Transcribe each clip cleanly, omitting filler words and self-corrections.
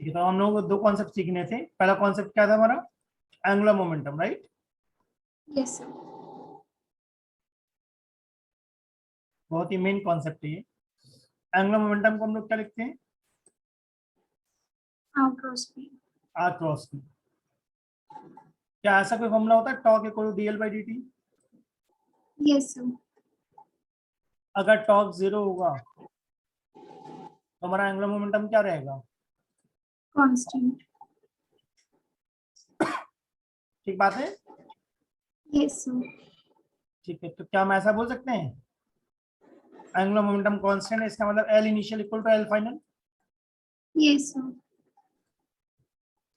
ठीक है, तो हम लोगों को दो कॉन्सेप्ट सीखने थे। पहला कॉन्सेप्ट क्या था हमारा? Angular momentum, right? Yes sir. बहुत ही मेन कॉन्सेप्ट है ये। एंगुलर मोमेंटम को हम लोग क्या लिखते हैं? R cross B. R cross B. क्या ऐसा कोई फॉर्मूला होता है torque equal to DL by D T? Yes sir. अगर टॉर्क 0 होगा तो हमारा एंगुलर मोमेंटम क्या रहेगा? कांस्टेंट। ठीक बात है। Yes sir. ठीक है, तो क्या हम ऐसा बोल सकते हैं एंगुलर मोमेंटम कांस्टेंट है, इसका मतलब L initial equal to L final? Yes sir.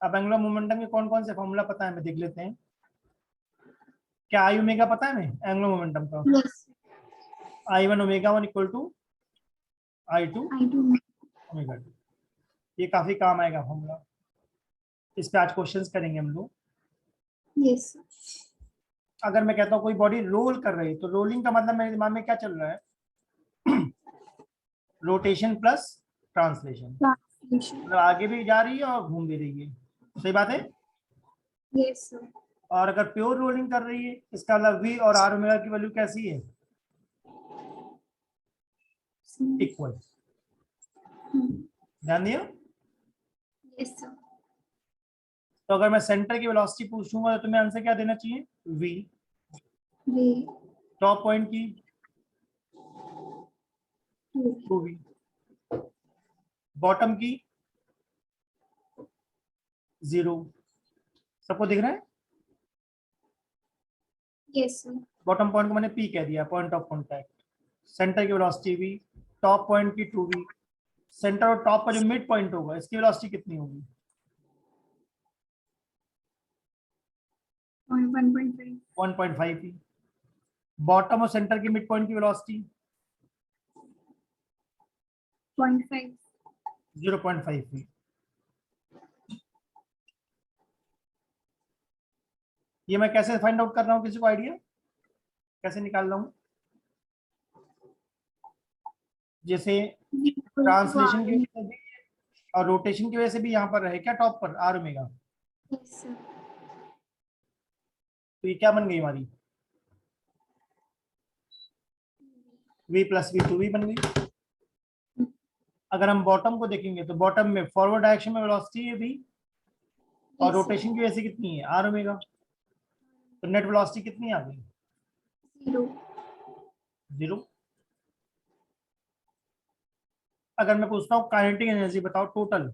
अब एंगुलर मोमेंटम के कौन कौन से फॉर्मूला पता है, हमें देख लेते हैं। क्या आई ओमेगा पता है हमें एंगुलर मोमेंटम का? Yes. I one omega one equal to I two I do. Omega two. ये काफी काम आएगा फॉर्मूला, इस पे आज क्वेश्चंस करेंगे हम लोग। Yes sir. अगर मैं कहता हूँ कोई बॉडी रोल कर रही है तो रोलिंग का मतलब मेरे दिमाग में क्या चल रहा है? Rotation plus translation, translation. मतलब आगे भी जा रही है और घूम भी रही है। सही बात है। Yes sir. और अगर प्योर रोलिंग कर रही है इसका मतलब वी और आर ओमेगा की वैल्यू कैसी है? इक्वल। ध्यान दिया। Yes sir. तो अगर मैं सेंटर की वेलोसिटी पूछूंगा तो तुम्हें आंसर क्या देना चाहिए? वी। वी। टॉप पॉइंट की टू। 2v, बॉटम की 0। सबको दिख रहा है? Yes sir. बॉटम पॉइंट को मैंने पी कह दिया, पॉइंट ऑफ कॉन्टैक्ट। सेंटर की वेलोसिटी वी, टॉप पॉइंट की 2v। सेंटर और टॉप का जो मिड पॉइंट होगा इसकी वेलोसिटी कितनी होगी? 1.5। 1.5 v। बॉटम और सेंटर की मिड पॉइंट की वेलोसिटी 0.5। 0.5 v। ये मैं कैसे फाइंड आउट कर रहा हूँ, किसी को आइडिया कैसे निकाल रहा हूँ? जैसे ट्रांसलेशन की वजह से भी और रोटेशन की वजह से भी यहाँ पर रहे क्या टॉप पर आर ओमेगा, यस सर। तो ये क्या बन गई हमारी? v प्लस वी 2v बन गई। अगर हम बॉटम को देखेंगे तो बॉटम में फॉरवर्ड डायरेक्शन में वेलोसिटी है v, और यस सर। रोटेशन की वजह से कितनी है? R omega. तो नेट वेलोसिटी कितनी आ गई? 0। 0। अगर मैं पूछता हूँ काइनेटिक एनर्जी बताओ टोटल,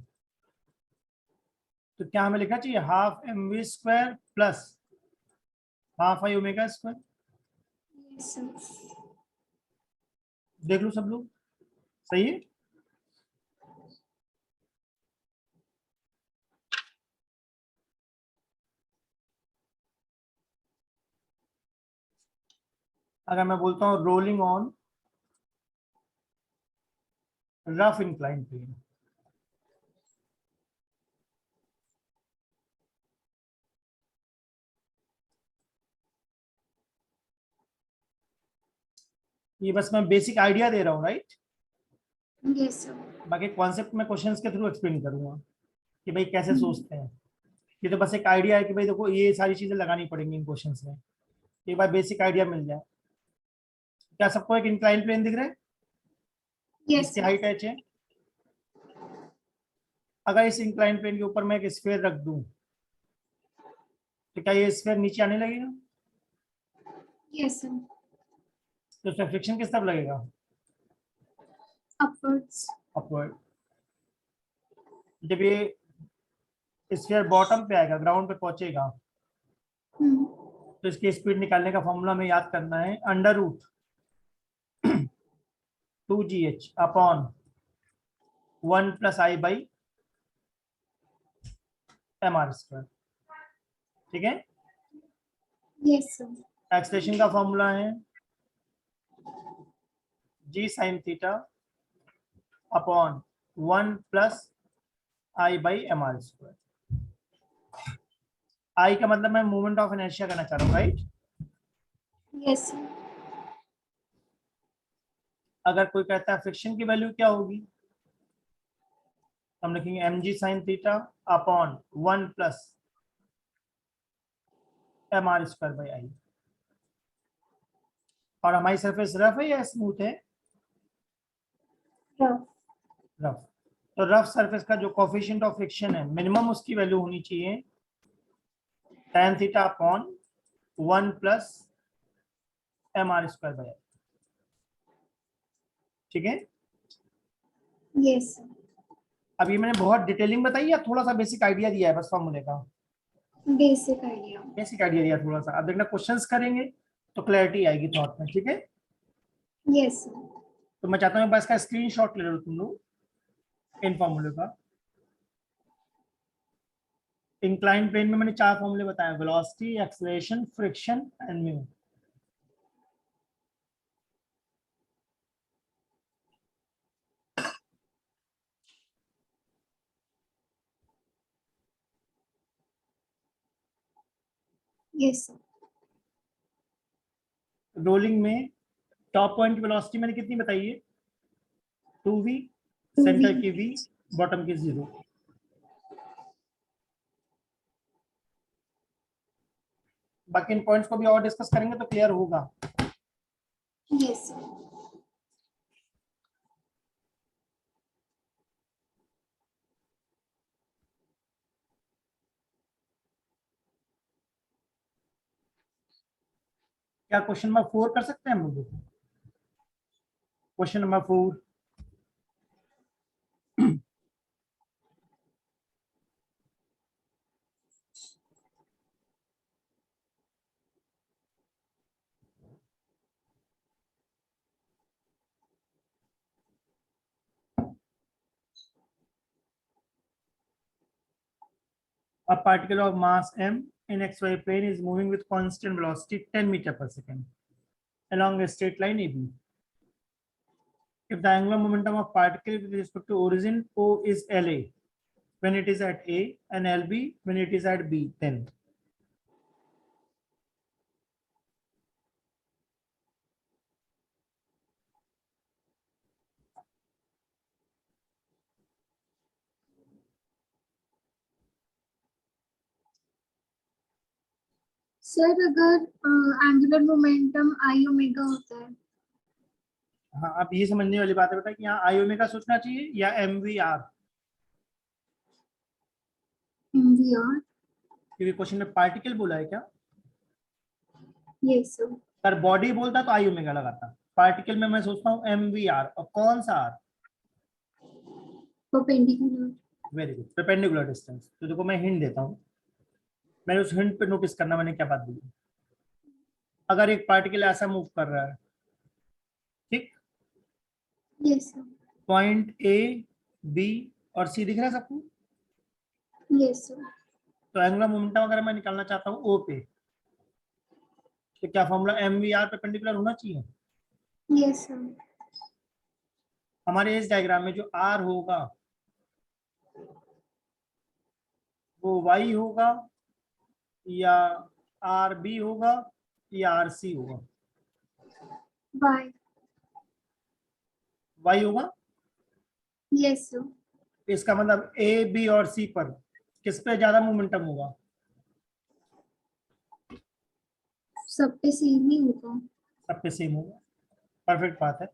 तो क्या हमें लिखना चाहिए half M V square plus half I omega square? Yes sir. देख लो सब लोग, सही है। अगर मैं बोलता हूँ rolling on rough incline plane, ये बस मैं बेसिक आइडिया दे रहा हूँ, राइट? Yes sir. बाकी कॉन्सेप्ट में क्वेश्चंस के थ्रू एक्सप्लेन करूंगा कि भाई कैसे हम्म। सोचते हैं। ये तो बस एक आइडिया है कि भाई देखो ये सारी चीजें लगानी पड़ेंगी इन क्वेश्चंस में, एक बार बेसिक आइडिया मिल जाए। क्या सबको एक इंक्लाइन प्लेन दिख रहा है यस जिसकी सर। हाइट h है? अगर इस इंक्लाइन प्लेन के ऊपर मैं एक स्फीयर रख दूं तो क्या ये स्फीयर नीचे आने लगेगा? Yes sir. तो उसमें फ्रिक्शन किस तरफ लगेगा? अपवर्ड्स। अपवर्ड। जब ये स्फीयर बॉटम पे आएगा, ग्राउंड पे पहुंचेगा, तो इसकी स्पीड निकालने का फॉर्मूला में याद करना है under root 2gh upon 1 plus I by M R square. ठीक है। Yes sir. एक्सलेशन का फॉर्मूला है g sine theta upon 1 plus I by M R square. I का मतलब मैं मोमेंट ऑफ इनर्शिया करना चाह रहा हूँ, राइट? Yes sir. अगर कोई कहता है फ्रिक्शन की वैल्यू क्या होगी, हम लिखेंगे mg sin theta upon 1 plus mr square by I. और हमारी सरफेस रफ है या स्मूथ है? रफ। रफ। तो रफ सरफेस का जो कोफिशिएंट ऑफ फ्रिक्शन है मिनिमम उसकी वैल्यू होनी चाहिए tan theta upon 1 plus mr square by I. ठीक है। Yes sir. अब ये मैंने बहुत डिटेलिंग बताई या थोड़ा सा बेसिक आइडिया दिया है बस फॉर्मूले का? Basic idea. बेसिक आइडिया दिया थोड़ा सा। अब देखना क्वेश्चंस करेंगे तो क्लैरिटी आएगी थॉट में। ठीक है। Yes sir. तो मैं चाहता हूँ बस का स्क्रीनशॉट ले लो तुम लोग इन फॉर्मूले का। इंक्लाइन प्लेन में मैंने 4 फॉर्मूले बताए, velocity, acceleration, friction and mu. Yes sir. Rolling में टॉप पॉइंट की वेलोसिटी मैंने कितनी बताई है? 2v, 2v। सेंटर की v, बॉटम की 0। बाकी इन पॉइंट्स को भी और डिस्कस करेंगे तो क्लियर होगा। Yes sir. क्या क्वेश्चन नंबर 4 कर सकते हैं हम लोग? Question number 4। A particle of mass m in xy plane is moving with constant velocity 10 meter per second along a straight line AB. If the angular momentum of particle with respect to origin O is LA when it is at A and LB when it is at B, then sir अगर angular momentum आई omega होता है। हाँ अब ये समझने वाली बात है बेटा कि यहाँ आई ओमेगा सोचना चाहिए या MVR, MVR। क्योंकि क्वेश्चन में पार्टिकल बोला है क्या? Yes sir. अगर बॉडी बोलता तो आई ओमेगा लगाता। पार्टिकल में मैं सोचता हूँ MVR। और कौन सा R? Perpendicular. Very good, perpendicular distance. तो देखो मैं हिंट देता हूँ, मैंने उस हिंट पे नोटिस करना मैंने क्या बात दी। अगर एक पार्टिकल ऐसा मूव कर रहा है, ठीक, yes sir. Point A, B और सी दिख रहा है सबको? Yes sir. तो एंगुलर मोमेंटम अगर मैं निकालना चाहता हूँ ओ पे, तो क्या फॉर्मूला MVR परपेंडिकुलर होना चाहिए? Yes sir. हमारे इस डायग्राम में जो आर होगा वो वाई होगा या आर बी होगा या आर सी होगा? वाई। वाई होगा। Yes sir. इसका मतलब ए बी और सी पर किस पे ज्यादा मोमेंटम होगा? सब पे सेम ही होगा। सब पे सेम होगा। परफेक्ट बात है।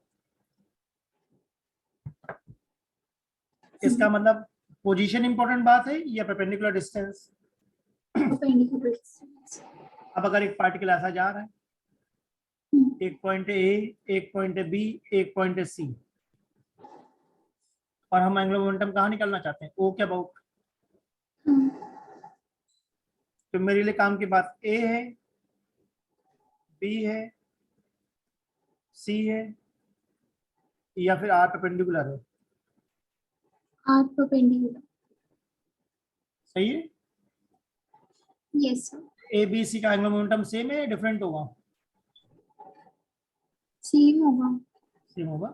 इसका मतलब पोजीशन इंपॉर्टेंट बात है या परपेंडिकुलर डिस्टेंस? Perpendicular distance. अब अगर एक पार्टिकल ऐसा जा रहा है, एक पॉइंट ए, एक पॉइंट बी, एक पॉइंट सी, और हम एंगुलर मोमेंटम कहाँ निकालना चाहते हैं? ओ के अबाउट। तो मेरे लिए काम की बात ए है, बी है, सी है या फिर आर परपेंडिकुलर है? R perpendicular. सही है। Yes sir. A B C का एंगुलर मोमेंटम सेम है या डिफरेंट होगा? सेम होगा सेम होगा।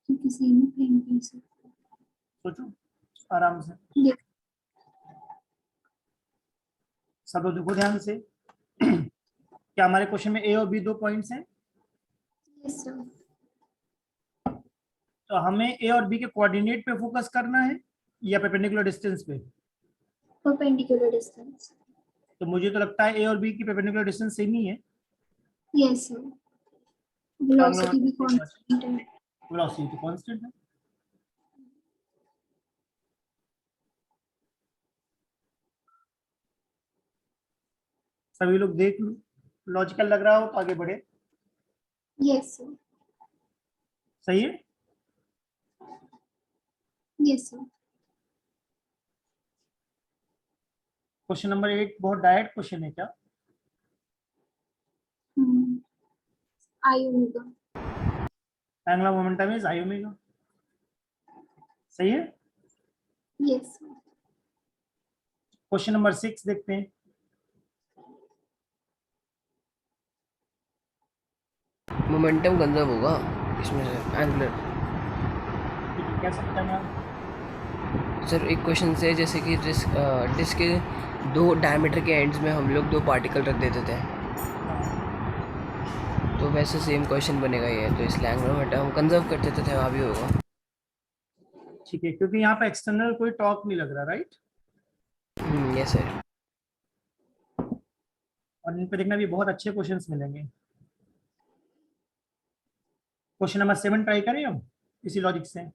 क्योंकि सेम ही प्लेन पे है सर। सोचो आराम से, यस। सब लोग देखो ध्यान से। क्या हमारे क्वेश्चन में ए और बी 2 पॉइंट्स हैं? Yes sir. तो हमें ए और बी के कोऑर्डिनेट पे फोकस करना है या परपेंडिकुलर डिस्टेंस पे? perpendicular distance. तो मुझे तो लगता है ए और बी की परपेंडिकुलर डिस्टेंस सेम ही है। Yes, sir. Velocity भी constant है. वेलोसिटी तो कांस्टेंट है। सभी लोग देख लो, लॉजिकल लग रहा हो तो आगे बढ़े। Yes, sir. सही है। Yes, sir. क्वेश्चन नंबर 8 बहुत डायरेक्ट क्वेश्चन है क्या? I omega. Angular momentum is I omega. सही है। Yes, sir. क्वेश्चन नंबर 6 देखते हैं। मोमेंटम कंजर्व होगा इसमें से एंगुलर। ठीक है, कह सकते हैं आप। सर एक क्वेश्चन से जैसे कि डिस्क के 2 डायमीटर के एंड्स में हम लोग 2 पार्टिकल रख देते थे, तो वैसे सेम क्वेश्चन बनेगा ये, तो इसलिए एंगुलर मोमेंटम कंजर्व करते थे वहाँ भी होगा। ठीक है, क्योंकि यहाँ पे एक्सटर्नल कोई टॉक नहीं लग रहा, राइट? Yes sir. और इन पे देखना भी बहुत अच्छे क्वेश्चंस मिलेंगे। क्वेश्चन नंबर 7 ट्राई करें हम इसी लॉजिक से।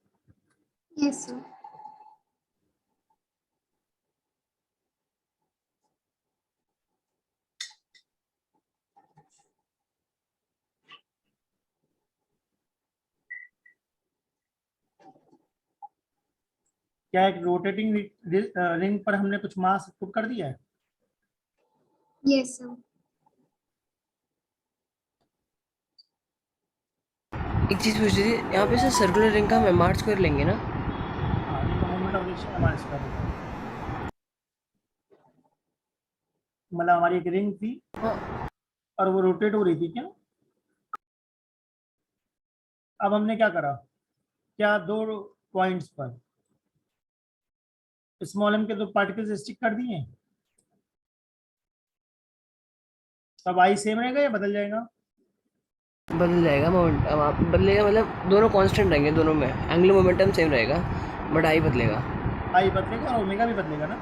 Yes, sir. क्या एक रोटेटिंग रिंग पर हमने कुछ मास पुट कर दिया है? Yes, sir. एक चीज़ पूछ रही थी यहाँ पे सर, सर्कुलर रिंग का हम एम आर स्क्वायर लेंगे ना? हाँ, ये तो मोमेंट ऑफ इनर्शिया हमारे स्क्वायर होता है। मतलब हमारी एक रिंग थी हाँ। और वो रोटेट हो रही थी क्या? अब हमने क्या करा, क्या 2 पॉइंट्स पर स्मॉल एम के 2 पार्टिकल्स स्टिक कर दिए, तब आई सेम रहेगा या बदल जाएगा? बदल जाएगा मोमेंट, बदलेगा मतलब दोनों कांस्टेंट रहेंगे, दोनों में एंगुलर मोमेंटम सेम रहेगा बट आई बदलेगा। आई बदलेगा और ओमेगा भी बदलेगा ना?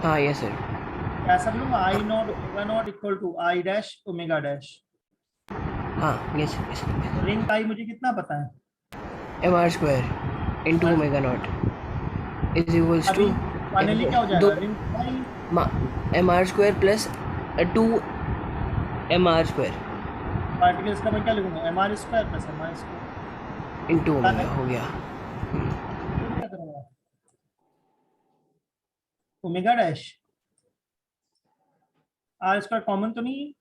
हाँ यस सर। ऐसा लूंगा I not omega not equal to I dash omega dash. हाँ यस यस। रिंग आई मुझे कितना पता है? M R square into omega not is equals to अभी फाइनली क्या हो दो जाएगा, ring I M R square plus 2 M R square particles का मैं क्या लिखूंगा, M R square plus M R square into omega हो गया। क्या करूंगा, omega dash R square common तो नहीं है?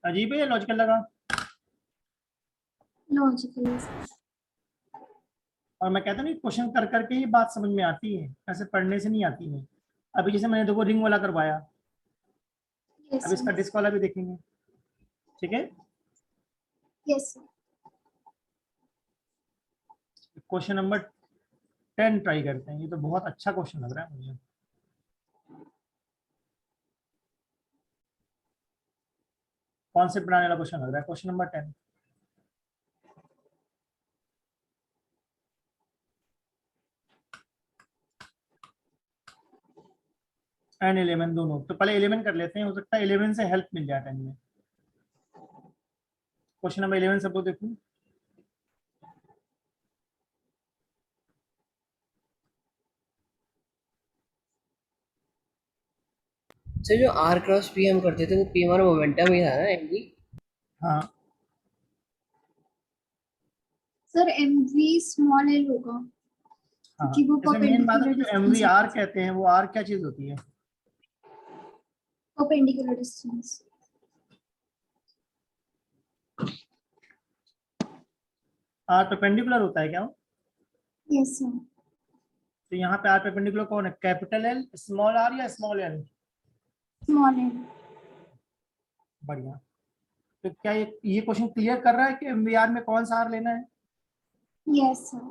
अजीब है या लॉजिकल लगा? Logical. Sir. और मैं कहता नहीं क्वेश्चन कर करके ही बात समझ में आती है, ऐसे पढ़ने से नहीं आती है। अभी जैसे मैंने देखो रिंग वाला करवाया, Yes, अब sir. इसका डिस्क वाला भी देखेंगे। ठीक है, Yes, sir. Question number 10 try करते हैं। ये तो बहुत अच्छा क्वेश्चन लग रहा है मुझे। कॉन्सेप्ट बनाने वाला क्वेश्चन लग रहा है। क्वेश्चन नंबर 10, एंड 11 दोनों। तो पहले 11 कर लेते हैं, हो सकता है 11 से हेल्प मिल जाए 10 में। क्वेश्चन नंबर 11 सब लोग देखो। सर जो आर क्रॉस पी हम करते थे वो पी हमारा मोमेंटम ही था ना एमवी? हाँ Sir, MV small l होगा हाँ, क्योंकि वो इसमें मेन बात है perpendicular जो एम वी distance आर है. कहते हैं, वो आर क्या चीज होती है? Perpendicular distance. आर परपेंडिकुलर होता है क्या? Yes, sir. तो यहाँ पे आर परपेंडिकुलर कौन है, कैपिटल एल स्मॉल आर या स्मॉल एल? Small l. बढ़िया। तो क्या ये क्वेश्चन क्लियर कर रहा है कि एमवीआर में कौन सा आर लेना है? Yes, sir.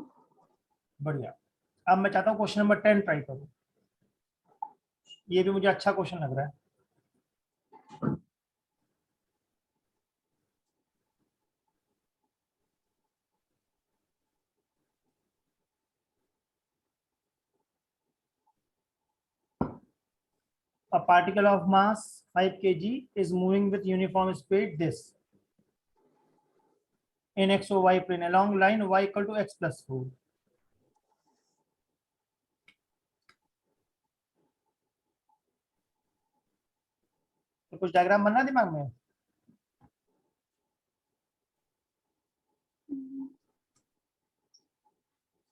बढ़िया। अब मैं चाहता हूँ क्वेश्चन नंबर 10 ट्राई करूँ। ये भी मुझे अच्छा क्वेश्चन लग रहा है। a particle of mass 5 kg is moving with uniform speed this in x or y plane along line y equal to x plus 4. तो कुछ डायग्राम बनना दिमाग में?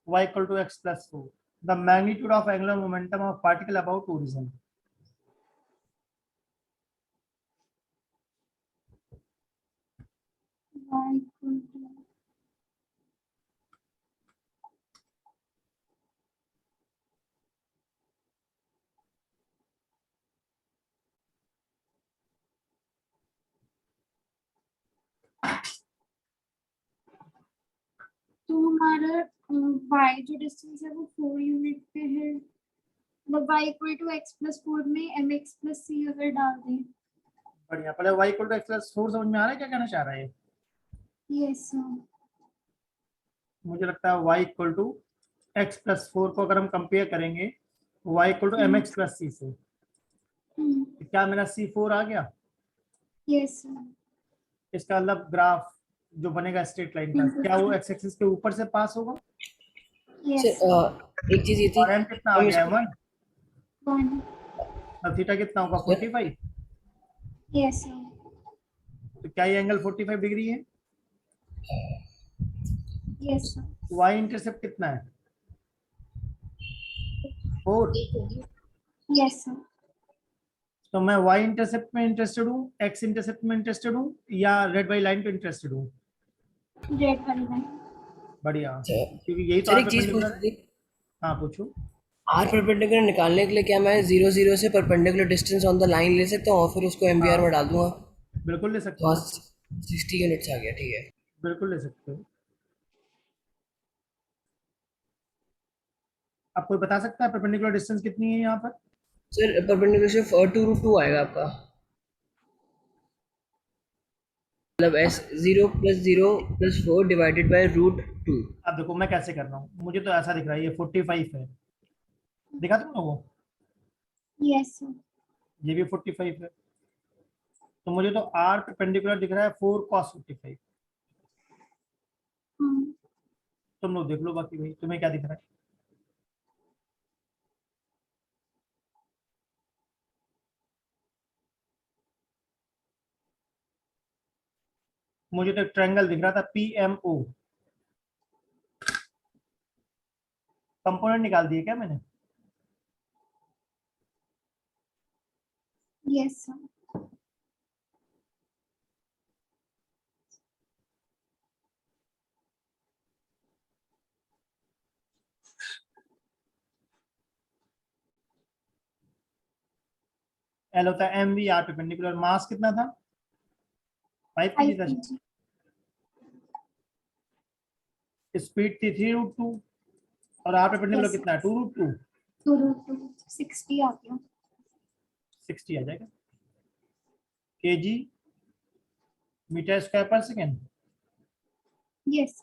Y equal to x plus 4. The magnitude of angular momentum of particle about origin. Y equal to तो हमारा y जो distance है वो 4 यूनिट पे है, मतलब y equal to x plus 4 में mx प्लस c अगर डाल दें। बढ़िया। पहले y equal to x plus 4 समझ में आ रहा है क्या कहना चाह रहा है? Yes sir. मुझे लगता है y equal to x plus 4 को अगर हम कंपेयर करेंगे y equal to mx plus c से, तो क्या मेरा c4 आ गया? Yes sir. इसका मतलब ग्राफ जो बनेगा स्ट्रेट लाइन का, क्या वो x एक्सिस के ऊपर से पास होगा? यस सर एक चीज ये थी, और m कितना आ हम गया? इसको 1। वन। और थीटा कितना होगा? 45। Yes sir. तो क्या ये एंगल 45 डिग्री है? Yes sir. y इंटरसेप्ट कितना है? 4। Yes sir. तो मैं y इंटरसेप्ट में इंटरेस्टेड हूँ, x इंटरसेप्ट में इंटरेस्टेड हूँ, या रेड वाली लाइन पे इंटरेस्टेड हूँ? रेड वाली लाइन। बढ़िया, सर क्योंकि यही तो सर आर एक चीज परपेंडिकुलर पूछनी है। थी, हाँ पूछो। आर परपेंडिकुलर निकालने के लिए क्या मैं 0 0 से perpendicular distance on the line ले सकता हूँ और फिर उसको एमवीआर में डाल दूंगा? बिल्कुल ले सकते तो हो, 60 यूनिट्स आ गया, ठीक है। बिल्कुल ले सकते हो। आप कोई बता सकता है परपेंडिकुलर डिस्टेंस कितनी है यहाँ पर? सर परपेंडिकुलर सिर्फ 2√2 आएगा आपका, मतलब एस 0 + 0 + 4 डिवाइडेड बाय √2। अब देखो मैं कैसे कर रहा हूँ, मुझे तो ऐसा दिख रहा है ये 45 है, दिखा तुम लोगों को? Yes sir. ये भी 45 है, तो मुझे तो आर परपेंडिकुलर दिख रहा है 4 cos 45। तुम लोग देख लो बाकी, भाई तुम्हें क्या दिख रहा है? मुझे तो एक ट्रायंगल दिख रहा था PMO। कंपोनेंट निकाल दिए क्या मैंने? Yes sir. एल होता है MV, आर परपेंडिकुलर, मास कितना था? 5 5 kg था। kg। स्पीड थी 3√2 और आर परपेंडिकुलर Yes, कितना है? 2√2। 2√2 60 आ गया। 60 आ जाएगा। kg मीटर स्क्वायर पर सेकेंड। यस।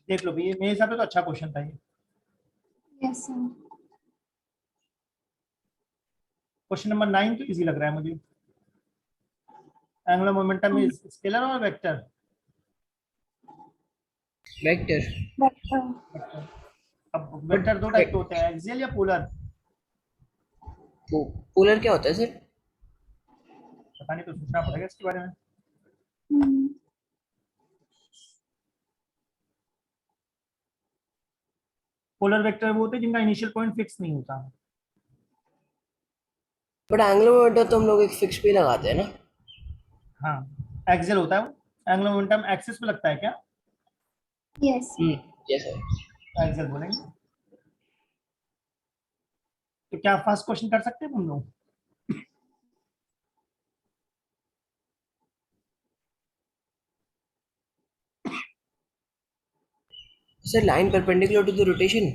देख लो भैया, मेरे हिसाब से तो अच्छा क्वेश्चन था ये। Yes sir. क्वेश्चन नंबर 9 तो इजी लग रहा है मुझे। एंगुलर मोमेंटम इज स्केलर और वेक्टर? वेक्टर। वेक्टर। अब वेक्टर दो टाइप के होते हैं, एक्सियल या पोलर। पोलर क्या होता है सर? पता नहीं, तो सोचना पड़ेगा इसके बारे में। पोलर वेक्टर वो होते हैं जिनका इनिशियल पॉइंट फिक्स नहीं होता। बट एंगुलर मोमेंटम तो हम लोग एक फिक्स पे लगाते हैं ना। हाँ, एक्सियल होता है वो। एंगुलर मोमेंटम एक्सिस पे लगता है क्या? यस। Yes sir. एक्सियल बोलेंगे। तो क्या फर्स्ट क्वेश्चन कर सकते हैं हम लोग? Sir line perpendicular to the rotation.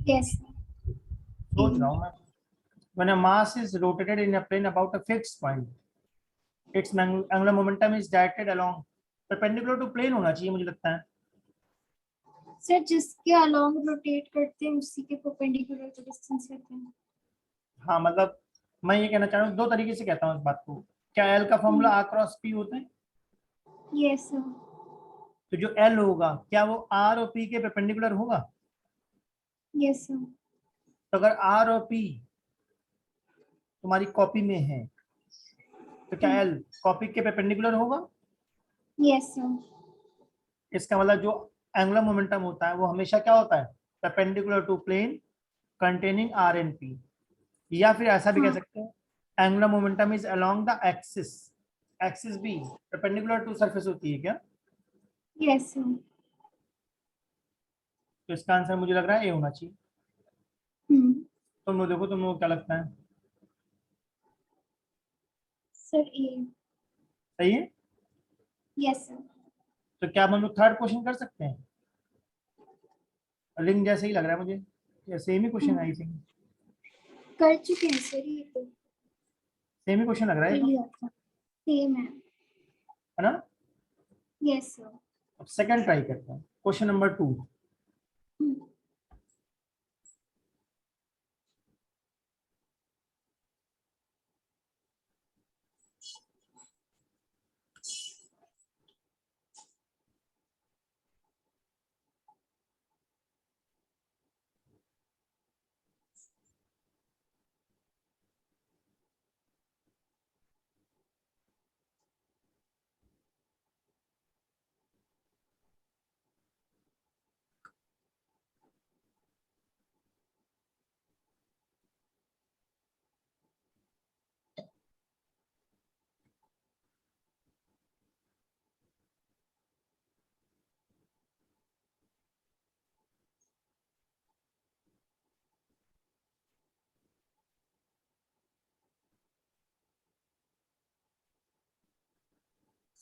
Yes. सोच रहा हूँ मैं, when a mass is rotated in a plane about a fixed point, its angular momentum is directed along perpendicular to plane होना चाहिए मुझे लगता है. सर जिसके अलोंग रोटेट करते हैं उसी के परपेंडिकुलर तो डिस्टेंस लेते हैं. हाँ मतलब मैं ये कहना चाह रहा हूँ, दो तरीके से कहता हूँ इस बात को. क्या एल का फॉर्मूला आर क्रॉस पी होता है? Yes sir. तो जो एल होगा क्या वो आर और पी के परपेंडिकुलर होगा? Yes sir. तो अगर आर और पी तुम्हारी कॉपी में है तो क्या एल कॉपी के परपेंडिकुलर होगा? Yes sir. इसका मतलब जो एंगुलर मोमेंटम होता है वो हमेशा क्या होता है? Perpendicular to plane containing R and P. या फिर ऐसा भी कह सकते हैं angular momentum is along the axis. Axis भी परपेंडिकुलर टू सरफेस होती है क्या? Yes sir. तो इसका आंसर मुझे लग रहा है ए होना चाहिए. तुम लोग देखो, तुम लोग क्या लगता है? सर ए. सही है. Yes sir. तो क्या हम लोग थर्ड क्वेश्चन कर सकते हैं? लिंक जैसे ही लग रहा है मुझे, या same he question I think. कर चुके हैं सर ये तो. सेम ही क्वेश्चन लग रहा है कर ये तो, लिया था. सेम है. है ना? Yes sir. अब सेकंड ट्राई करते हैं. Question number 2.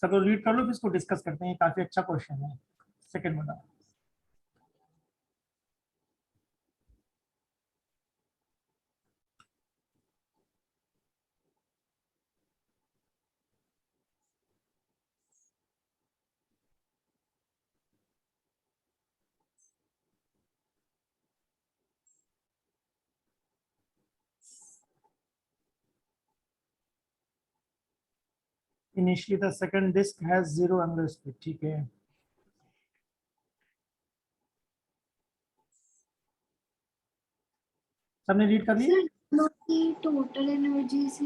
सब लोग रीड कर लो, फिर इसको डिस्कस करते हैं. काफी अच्छा क्वेश्चन है. सेकंड वाला. Initially the second disk has zero angular split. ठीक है. सबने रीड कर लिया? सर दोनों की टोटल एनर्जी से.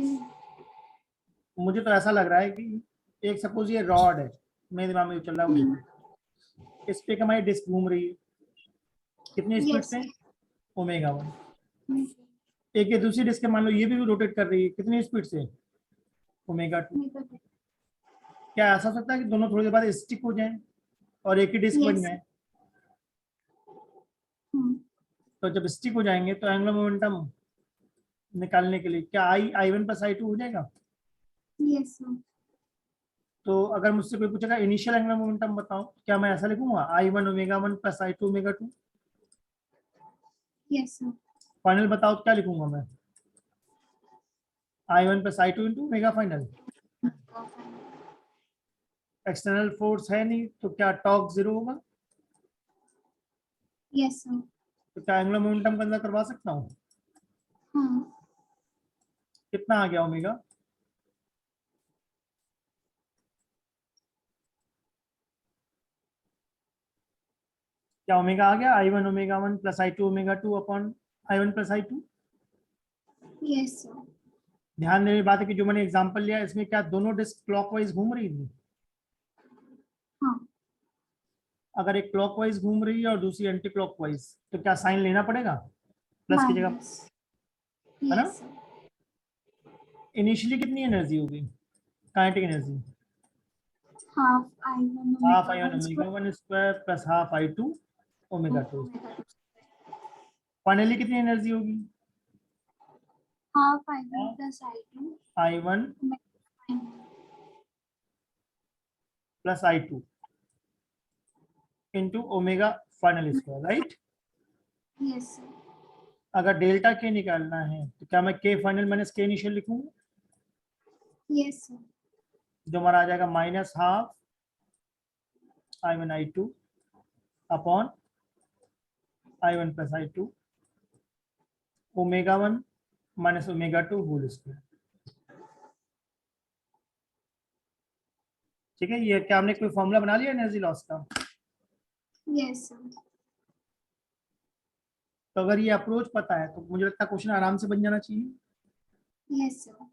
मुझे तो ऐसा लग रहा है कि एक सपोज ये रॉड है, मेरे दिमाग में जो चल रहा है वो देखो. इस पे हमारी डिस्क घूम रही है. कितनी स्पीड यस. से? ओमेगा 1. एक ये दूसरी डिस्क मान लो ये भी रोटेट कर रही है. कितनी स्पीड से? ओमेगा 2. क्या ऐसा हो सकता है कि दोनों थोड़ी देर बाद स्टिक हो जाएं और एक ही डिस्क बन Yes. जाए? तो जब स्टिक हो जाएंगे तो एंगुलर मोमेंटम निकालने के लिए क्या I1 प्लस I2 हो जाएगा? Yes sir. तो अगर मुझसे कोई पूछेगा इनिशियल एंगुलर मोमेंटम बताओ, क्या मैं ऐसा लिखूंगा I1 omega 1 plus I2 omega 2? Yes sir. Final बताओ तो क्या लिखूंगा मैं? I1 plus I2 into omega final. External force है नहीं तो क्या टॉर्क जीरो होगा? Yes sir. तो क्या एंगुलर मोमेंटम का अंदर करवा सकता हूँ? हाँ. कितना आ गया ओमेगा? क्या ओमेगा आ गया? I1 omega 1 plus I2 omega 2 upon I1 plus I2. Yes sir. ध्यान देने की बात है कि जो मैंने एग्जांपल लिया इसमें क्या दोनों डिस्क क्लॉकवाइज घूम रही थी? हाँ. अगर एक क्लॉकवाइज घूम रही है और दूसरी एंटी क्लॉकवाइज तो क्या साइन लेना पड़ेगा प्लस की जगह, है ना? Yes sir. इनिशियली कितनी एनर्जी होगी? Kinetic energy half I1 half I1 omega omega 1 square plus half I2 omega 2. Finally कितनी एनर्जी होगी? Half I1 plus I2 I1 plus I2 into omega final square, right? Yes sir. अगर delta के निकालना है तो क्या मैं के फाइनल माइनस के इनिशियल लिखूंगा, यस सर। जो हमारा आ जाएगा minus half I1 I2 upon I1 plus I2 omega 1 minus omega 2 whole square. ठीक है, ये क्या हमने कोई फॉर्मूला बना लिया एनर्जी लॉस का? Yes sir. तो अगर ये अप्रोच पता है तो मुझे लगता है क्वेश्चन आराम से बन जाना चाहिए। Yes sir.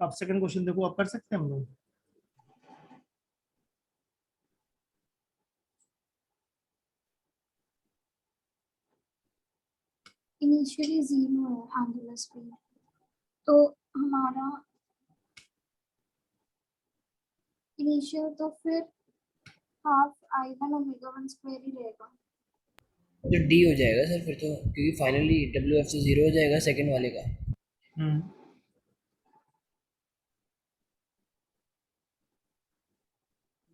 अब सेकंड क्वेश्चन देखो, आप कर सकते हैं हम लोग। इनिशियली 0 है एंगुलर स्पीड, तो हमारा इनिशियल तो फिर हाफ I1 ओमेगा 1 स्क्वायर ही रहेगा। तो डी हो जाएगा सर फिर तो, क्योंकि फाइनली डब्ल्यू एफ से 0 हो जाएगा सेकंड वाले का। हम्म,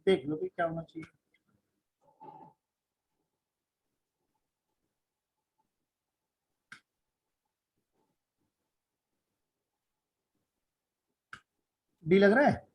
देख लो कि क्या होना चाहिए। डी लग रहा है।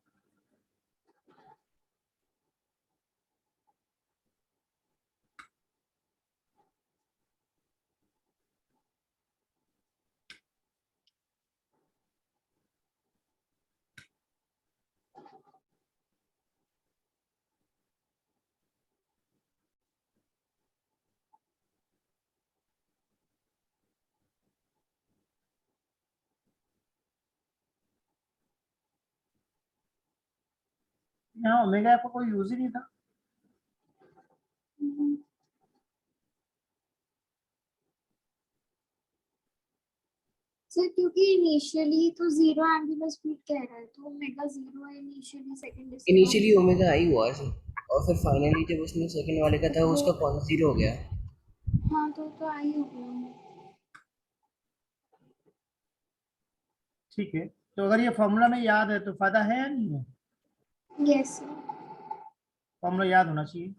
यहाँ ओमेगा का कोई यूज ही नहीं था। सर क्योंकि इनिशियली तो 0 एंगुलर स्पीड कह रहा है, तो ओमेगा 0 है initially, second distance. Initially omega आई हुआ सर, और फिर फाइनली जब उसने सेकंड वाले का था वो उसका कौन 0 हो गया। हाँ, तो आई हो गया। ठीक है, तो अगर ये फॉर्मूला में याद है तो फायदा है या नहीं है? Yes sir. फॉर्मूला याद होना चाहिए।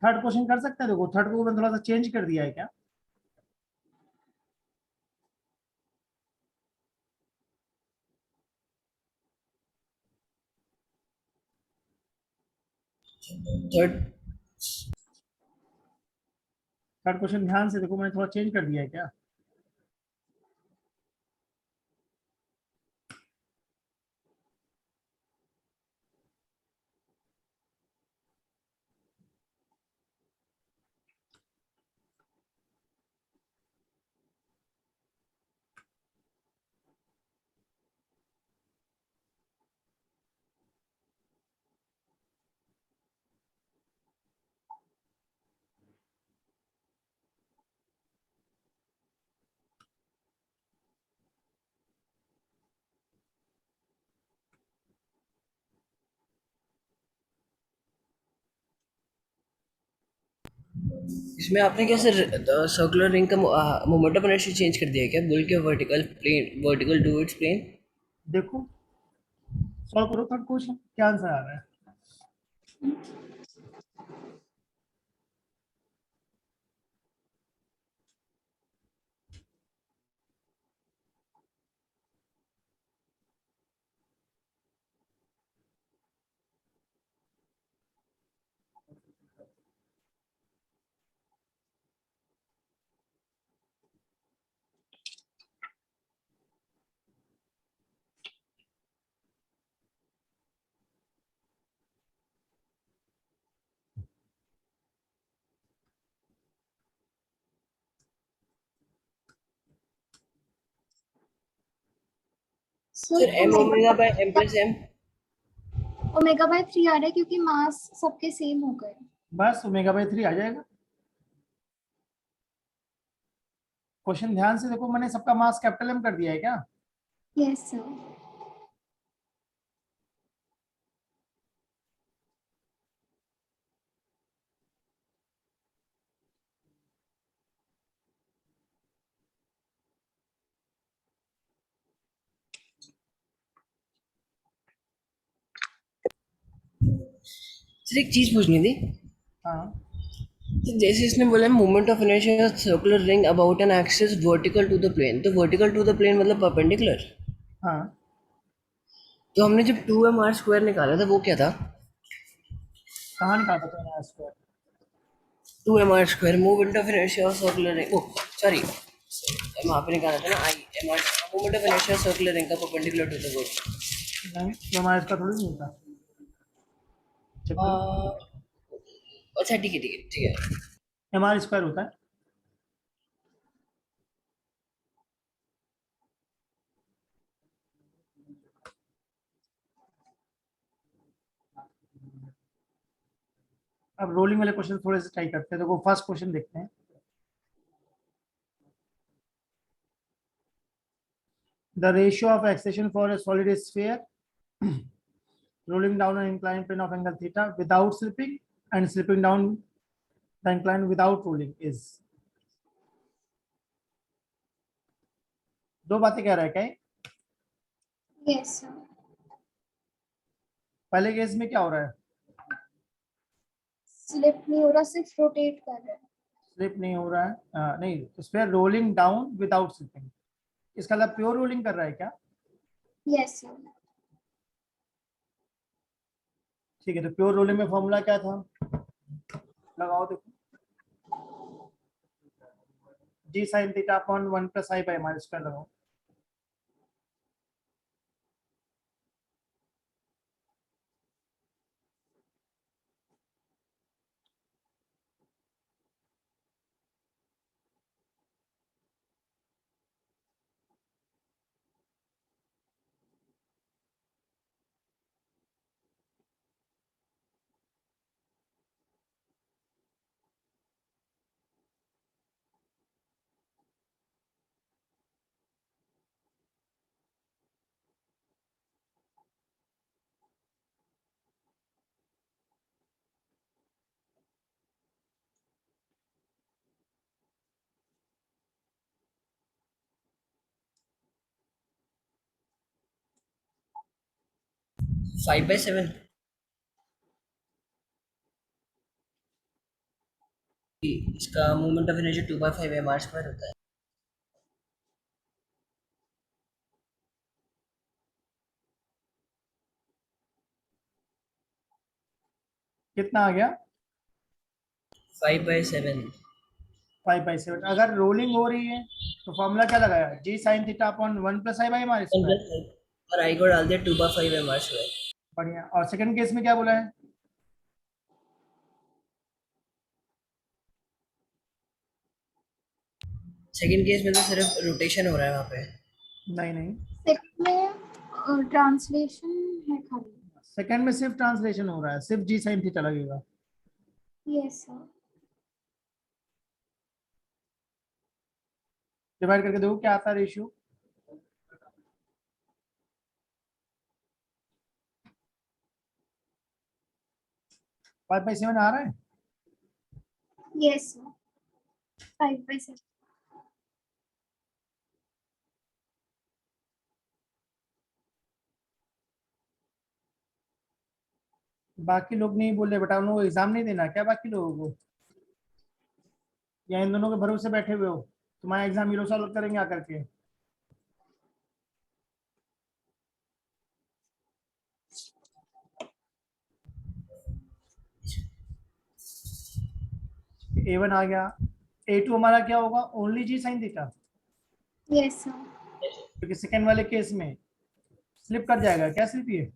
थर्ड क्वेश्चन कर सकते हैं, देखो थर्ड को मैंने थोड़ा सा चेंज कर दिया है क्या। थर्ड, थर्ड क्वेश्चन ध्यान से देखो, मैंने थोड़ा चेंज कर दिया है क्या। इसमें आपने क्या सर सर्कुलर रिंग का मोमेंटम इनर्शिया चेंज कर दिया है क्या, बोल के vertical plane, vertical to its plane. देखो सॉल्व करो थर्ड क्वेश्चन, क्या आंसर आ रहा है। Sir sir M omega by M plus M. Omega by 3 आ रहा है क्योंकि मास सबके सेम हो गए। बस ओमेगा 3 आ जाएगा। क्वेश्चन ध्यान से देखो, मैंने सबका मास कैपिटल एम कर दिया है क्या। Yes sir. सर एक चीज पूछनी थी। हाँ, तो जैसे इसने बोला moment of inertia circular ring about an axis vertical to the plane, तो वर्टिकल टू द प्लेन मतलब परपेंडिकुलर। हाँ, तो हमने जब 2mr² निकाला था वो क्या था? कहाँ निकाला था तूने square? 2mr² moment of inertia circular ring, oh sorry, वहाँ पे निकाला था ना I M R, moment of inertia circular ring का परपेंडिकुलर टू द वर्टिकल। नहीं, तो हमारा इसका थोड़ी नहीं होता। चेक करो, अच्छा ठीक है ठीक है ठीक है। एम स्क्वायर होता है। अब रोलिंग वाले क्वेश्चन थोड़े से ट्राई करते हैं। देखो फर्स्ट क्वेश्चन देखते हैं। The ratio of acceleration for a solid sphere rolling down an inclined plane of angle theta without slipping and slipping down the incline without rolling is। दो बातें कह रहा है क्या ये? Yes, sir. पहले केस में क्या हो रहा है? स्लिप नहीं हो रहा, सिर्फ रोटेट कर रहा है। स्लिप नहीं हो रहा है, नहीं, तो sphere rolling down without slipping, इसका मतलब प्योर रोलिंग कर रहा है क्या? Yes sir. ठीक है, तो प्योर रोलिंग में फॉर्मूला क्या था? लगाओ देखो, g sine theta upon 1 plus I by minus square लगाओ। फाइव बाई सेवन इसका मोमेंट ऑफ इनर्शिया 2/5 mr² होता है। कितना आ गया? 5/7। 5/7। अगर रोलिंग हो रही है तो फॉर्मूला क्या लगाया? G sine theta upon 1 plus I by M R square. और आई को डाल दिया 2/5 mr²। बढ़िया। और सेकंड केस में क्या बोला है? सेकंड केस में तो सिर्फ रोटेशन हो रहा है वहाँ पे। नहीं नहीं, सेकंड में ट्रांसलेशन है खाली। सेकंड में सिर्फ ट्रांसलेशन हो रहा है, सिर्फ जी साइन थीटा लगेगा। Yes sir. डिवाइड करके देखो क्या आता है रेशियो। 5/7 आ रहा है। Yes sir. 5/7। बाकी लोग नहीं बोल रहे बेटा, उन लोगों को एग्जाम नहीं देना क्या बाकी लोगों को? या इन दोनों के भरोसे बैठे हुए हो? तुम्हारा एग्जाम ये लोग सॉल्व करेंगे आकर के। A1 आ गया। A2 हमारा क्या होगा? ओनली जी साइन थीटा, यस सर। क्योंकि सेकंड वाले केस में स्लिप कर जाएगा। क्या स्लिप? ये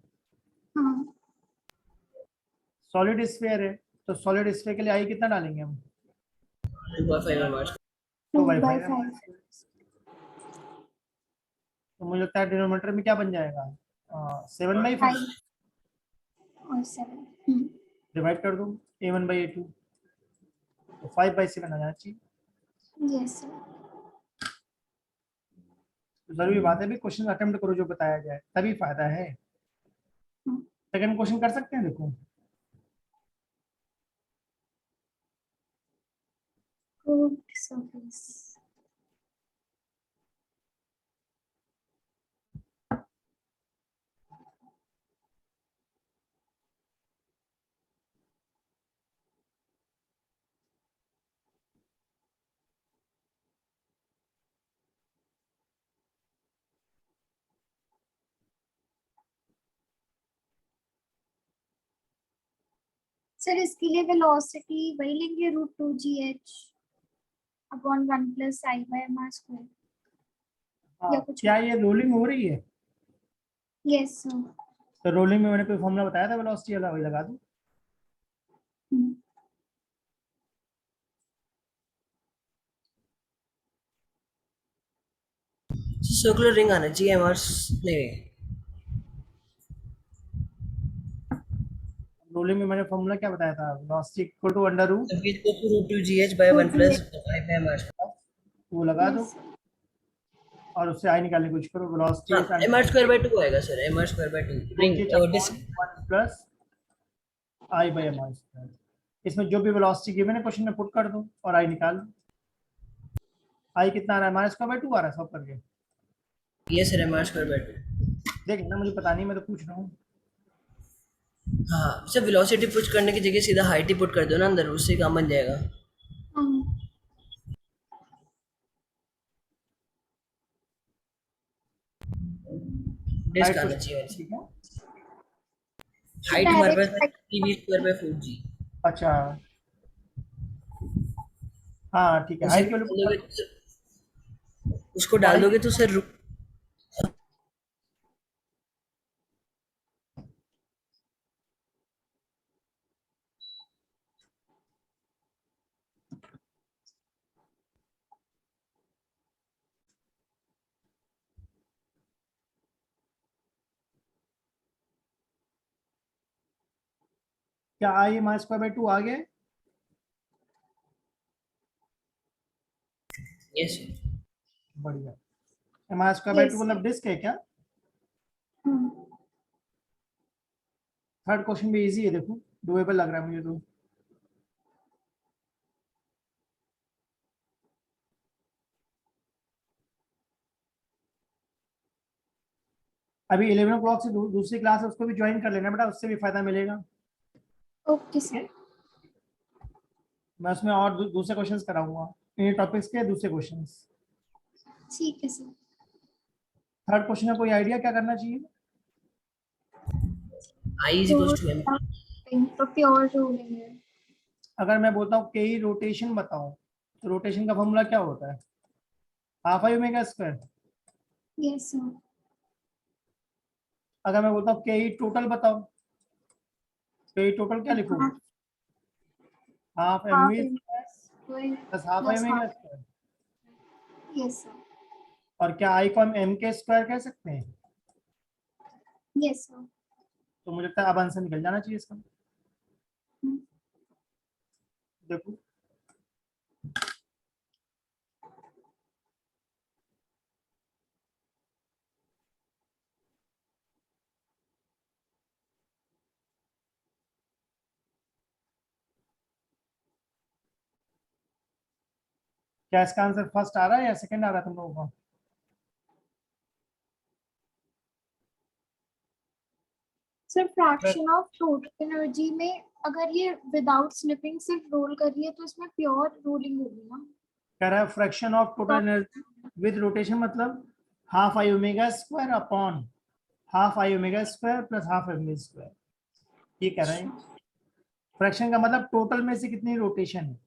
हाँ। सॉलिड स्फीयर है, तो सॉलिड स्फीयर के लिए आई कितना डालेंगे हम? 2/5 mr²। 2/5। 2/5। तो मुझे लगता है डिनोमिनेटर में क्या बन जाएगा? 7/5। 5 और 7। डिवाइड कर दो A1/A2, तो 5/7 आ जाना चाहिए। Yes sir. तो जरूरी बात है भी, क्वेश्चन अटेम्प्ट करो जो बताया जाए, तभी फायदा है। सेकंड क्वेश्चन कर सकते हैं, देखो। Good service. सर इसके लिए वेलोसिटी वही लेंगे √2gh upon 1 plus I by mr square. हाँ, या कुछ क्या ये रोलिंग हो रही है? Yes sir. तो रोलिंग में मैंने कोई फॉर्मूला बताया था वेलोसिटी वाला, वही लगा दूं। सर्कुलर रिंग आना चाहिए एमआर नहीं रोलिंग में मैंने फॉर्मूला क्या बताया था? Velocity equal to under root, तभी तो √2gh by 1 plus I by mr। वो लगा दो और उससे आई निकालने की कोशिश करो। वेलोसिटी हाँ इज mr स्क्वायर बाय 2 आएगा sir, mr square by 2 ring और डिस्क। 1 प्लस आई बाय एम आर स्क्वायर। इसमें जो भी वेलोसिटी गिवन है क्वेश्चन में पुट कर दो और आई निकाल दो। आई कितना आ रहा है? माइनस का बाय 2 आ रहा है सब करके। ये सर mr स्क्वायर बाय 2। देख ना, मुझे पता नहीं, मैं तो पूछ रहा हूँ। हाँ सर, वेलोसिटी पुट करने की जगह सीधा हाइट ही पुट कर दो ना अंदर, उससे काम बन जाएगा। डिस्क आना चाहिए। ठीक है। हाइट हमारे पास है direct 3v square by 4g। अच्छा, हाँ ठीक है, उसे हाइट के डाल दोगे लिए उसको डाल दोगे तो सर क्या I M R square by 2 आ गया? ये सर बढ़िया। M R square by 2 Yes. मतलब डिस्क है क्या? थर्ड क्वेश्चन भी इजी है, देखो डुएबल लग रहा है मुझे तो। अभी 11 o'clock से दूसरी क्लास है, उसको भी ज्वाइन कर लेना बेटा, उससे भी फायदा मिलेगा। Okay sir. मैं उसमें और दूसरे क्वेश्चंस कराऊंगा, इन टॉपिक्स के दूसरे क्वेश्चंस। ठीक है सर। थर्ड क्वेश्चन का कोई आइडिया क्या करना चाहिए? I is equals to m। तो प्योर रोलिंग है। अगर मैं बोलता हूँ के रोटेशन बताओ, तो रोटेशन का फॉर्मूला क्या होता है? Half I omega square. Yes sir. अगर मैं बोलता हूँ के टोटल बताओ, के टोटल क्या लिखोगे? Half M half V square plus half I plus omega half. Square. Yes sir. और क्या आई को हम एम के स्क्वायर कह सकते हैं? Yes sir. तो मुझे लगता है अब आंसर निकल जाना चाहिए इसका। देखो, क्या इसका आंसर फर्स्ट आ रहा है या सेकंड आ रहा है तुम लोगों को? Sir fraction of total energy में अगर ये विदाउट स्लिपिंग सिर्फ रोल कर रही है तो इसमें प्योर रोलिंग होगी ना। कह रहा है fraction of total energy with rotation मतलब half I omega square upon half I omega square plus half M square, ये कह रहे हैं। फ्रैक्शन का मतलब टोटल में से कितनी रोटेशन है।